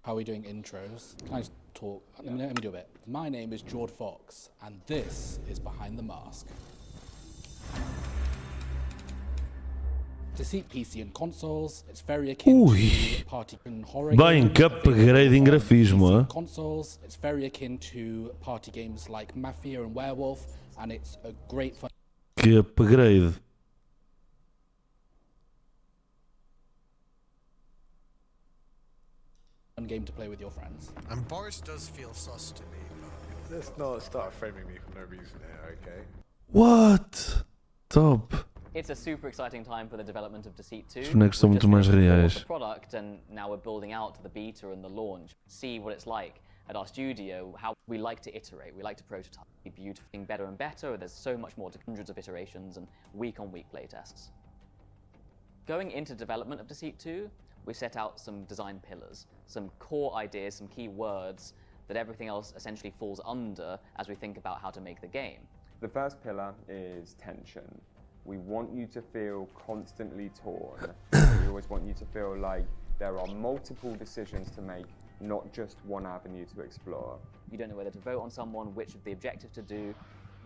How are we doing intros? Can I just talk? Let me do a bit. My name is Jord Fox, and this is Behind the Mask. DECEIT PC and consoles. It's very akin to party and horror Bem, games. que upgrade em grafismo, PC hein? and consoles. It's very akin to party games like Mafia and Werewolf, and it's a great fun Que upgrade. game to play with your friends. And Boris does feel sus to me, but... Let's not start framing me for no reason here, okay? What? Top. It's a super exciting time for the development of DECEIT 2. Os bonecos são muito mais reais. The product, and now we're building out the beta and the launch. See what it's like at our studio, how we like to iterate, we like to prototype, be beautiful, better and better. There's so much more to hundreds of iterations and week-on-week playtests. Going into development of DECEIT 2, we set out some design pillars, some core ideas, some key words that everything else essentially falls under as we think about how to make the game. The first pillar is tension. We want you to feel constantly torn. We always want you to feel like there are multiple decisions to make, not just one avenue to explore. You don't know whether to vote on someone, which of the objective to do.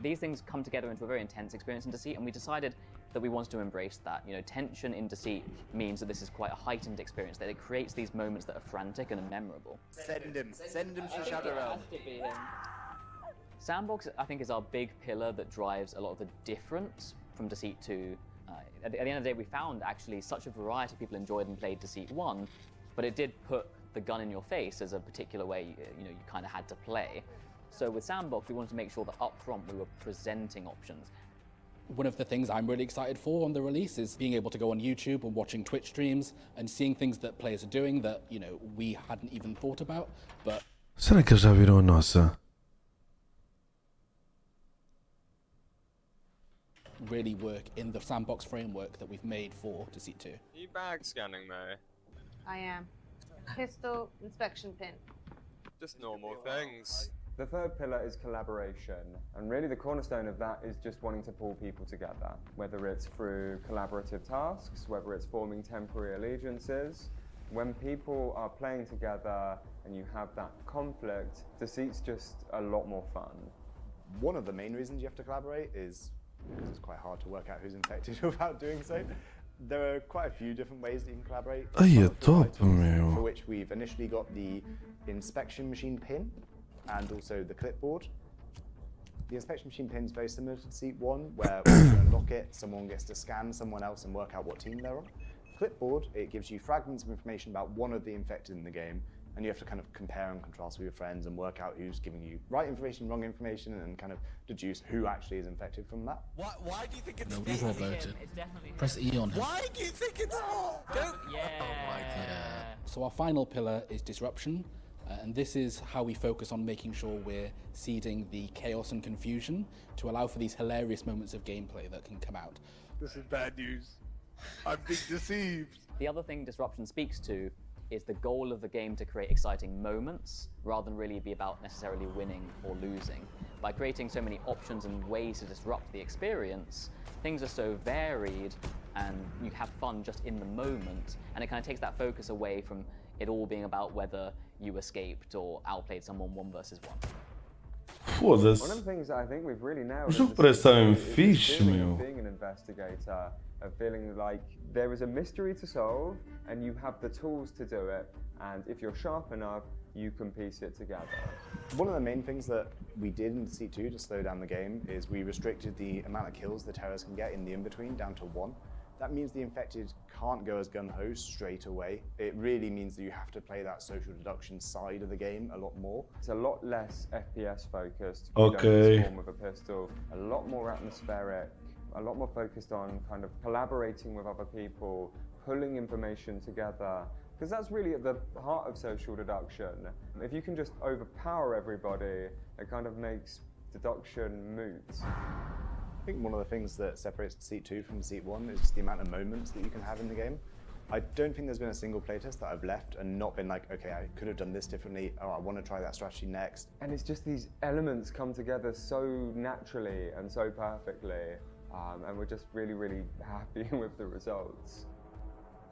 These things come together into a very intense experience in DECEIT, and we decided that we wanted to embrace that. You know, tension in DECEIT means that this is quite a heightened experience, that it creates these moments that are frantic and memorable. Send him to Shadow Realm. Sandbox, I think, is our big pillar that drives a lot of the difference from DECEIT 2. At the end of the day, we found actually such a variety of people enjoyed and played DECEIT 1, but it did put the gun in your face as a particular way you kind of had to play. So with Sandbox, we wanted to make sure that up front we were presenting options. One of the things I'm really excited for on the release is being able to go on YouTube and watching Twitch streams and seeing things that players are doing that, we hadn't even thought about, but... Será que eles já viram a nossa? really work in the sandbox framework that we've made for DECEIT 2. Are you bag scanning, Mo? I am. Pistol, inspection pin. Just normal things. The third pillar is collaboration, and really the cornerstone of that is just wanting to pull people together, whether it's through collaborative tasks, whether it's forming temporary allegiances. When people are playing together and you have that conflict, DECEIT's just a lot more fun. One of the main reasons you have to collaborate is because it's quite hard to work out who's infected without doing so. There are quite a few different ways that you can collaborate. Ai, é top, meu. For which we've initially got the inspection machine pin and also the clipboard. The inspection machine pin is very similar to DECEIT 1, where when you unlock it, someone gets to scan someone else and work out what team they're on. Clipboard, it gives you fragments of information about one of the infected in the game, and you have to kind of compare and contrast with your friends and work out who's giving you right information, wrong information, and kind of deduce who actually is infected from that. Why do you think it's We've all voted. Press E on him. Why do you think it's... Don't... Yeah. Oh my God. So our final pillar is disruption, and this is how we focus on making sure we're seeding the chaos and confusion to allow for these hilarious moments of gameplay that can come out. This is bad news. I'm being deceived. The other thing disruption speaks to is the goal of the game to create exciting moments rather than really be about necessarily winning or losing. By creating so many options and ways to disrupt the experience, things are so varied and you have fun just in the moment, and it kind of takes that focus away from it all being about whether you escaped or outplayed someone 1 versus 1. Foda-se. One of the things that I think we've really nailed O jogo parece estar bem fixe, meu. being an investigator, of feeling like there is a mystery to solve and you have the tools to do it, and if you're sharp enough, you can piece it together. One of the main things that we did in DECEIT 2 to slow down the game is we restricted the amount of kills the terrorists can get in the in-between down to 1. That means the infected can't go as gung-ho straight away. It really means that you have to play that social deduction side of the game a lot more. It's a lot less FPS focused. Okay. You don't swarm with a pistol. A lot more atmospheric. A lot more focused on kind of collaborating with other people, pulling information together, because that's really at the heart of social deduction. If you can just overpower everybody, it kind of makes deduction moot. I think one of the things that separates DECEIT 2 from DECEIT 1 is the amount of moments that you can have in the game. I don't think there's been a single playtest that I've left and not been like, okay, I could have done this differently, or I want to try that strategy next. And it's just these elements come together so naturally and so perfectly. And we're just really, really happy with the results.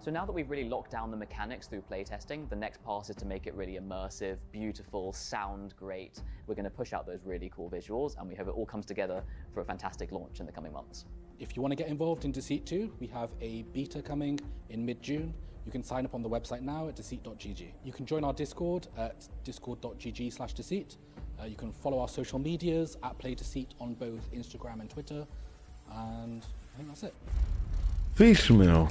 So now that we've really locked down the mechanics through playtesting, the next pass is to make it really immersive, beautiful, sound great. We're going to push out those really cool visuals, and we hope it all comes together for a fantastic launch in the coming months. If you want to get involved in DECEIT 2, we have a beta coming in mid-June. You can sign up on the website now at deceit.gg. You can join our Discord at discord.gg/deceit. You can follow our social medias at PlayDeceit on both Instagram and Twitter. And I think that's it. Fixe, meu.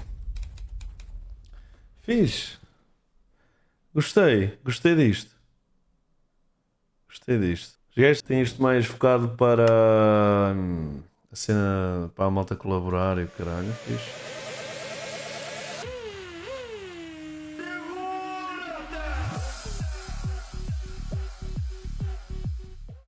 Fixe. Gostei disto. Gostei disto. Os gajos têm isto mais focado para a cena, para a malta colaborar e o caralho. Fixe.